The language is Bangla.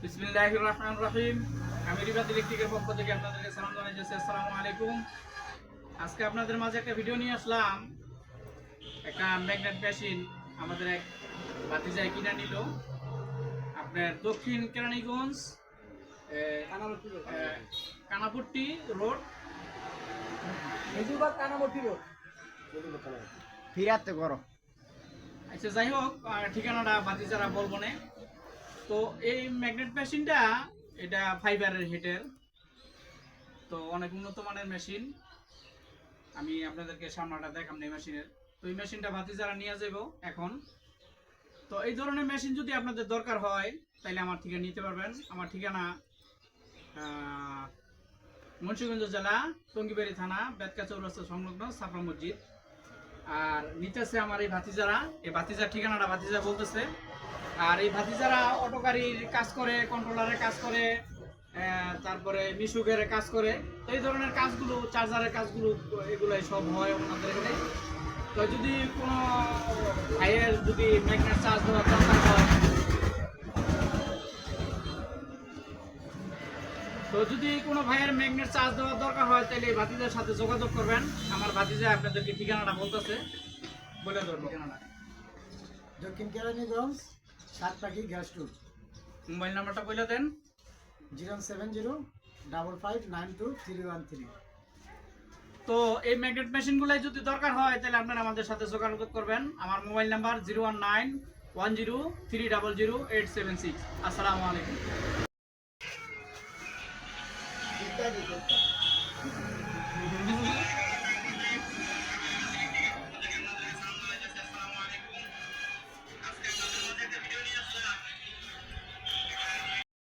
বিসমিল্লাহির রহমানির রহিম। আমি রিবাত ইলেকট্রিকের পক্ষ থেকে আপনাদেরকে সালাম জানাচ্ছি। আসসালামু আলাইকুম। আজকে আপনাদের মাঝে একটা ভিডিও নিয়ে আসলাম। একটা ম্যাগনেট মেশিন আমাদের এক ভাতিজায় কিনে নিল আপনার দক্ষিণ কেরানীগঞ্জ কানাপট্টি রোড, কানাপট্টি রোড ফিরাতে করো। আচ্ছা যাই হোক, ঠিকানাটা ভাতিজারা বলবো না। তো এই ম্যাগনেট মেশিনটা এটা ফাইবারের হিটের, তো অনেক উন্নত মানের মেশিন। আমি আপনাদেরকে সামনাটা দেখাম এই মেশিনের। তো এই মেশিনটা ভাতিজারা নিয়ে যাব এখন। তো এই ধরনের মেশিন যদি আপনাদের দরকার হয় তাহলে আমার থেকে নিতে পারবেন। আমার ঠিকানা মুন্সিগঞ্জ জেলা, টঙ্গিবাড়ি থানা, বেতকা চৌরাস্তা সংলগ্ন সাফরা মসজিদ। আর নিতেছে আমার এই ভাতিজারা। এই ভাতিজার ঠিকানাটা ভাতিজা বলতেছে। আর এই ভাতিজারা অটো গাড়ির কাজ করে, কন্ট্রোলারের কাজ করে, তারপরে মিশুকের কাজ করে। তো এই ধরনের কাজগুলো, চার্জারের কাজগুলো, এগুলাই সব হয় ওনাদের এখানে। তো যদি কোনো ভাইয়ের যদি ম্যাগনেট চার্জ দেওয়ার দরকার হয়, তাহলে এই ভাতিজার সাথে যোগাযোগ করবেন। আমার ভাতিজা আপনাদেরকে ঠিকানাটা বলতেছে, বলে দেবো ঠিকানাটা। দক্ষিণ কেরানীগঞ্জ সাতপাখি গ্যাস টুর, মোবাইল নাম্বারটা বলে দেন। 07055922313। তো এই ম্যাগনেট মেশিনগুলাই যদি দরকার হয় তাহলে আপনারা আমাদের সাথে যোগাযোগ করবেন। আমার মোবাইল নাম্বার 01910300876। আসসালামু আলাইকুম।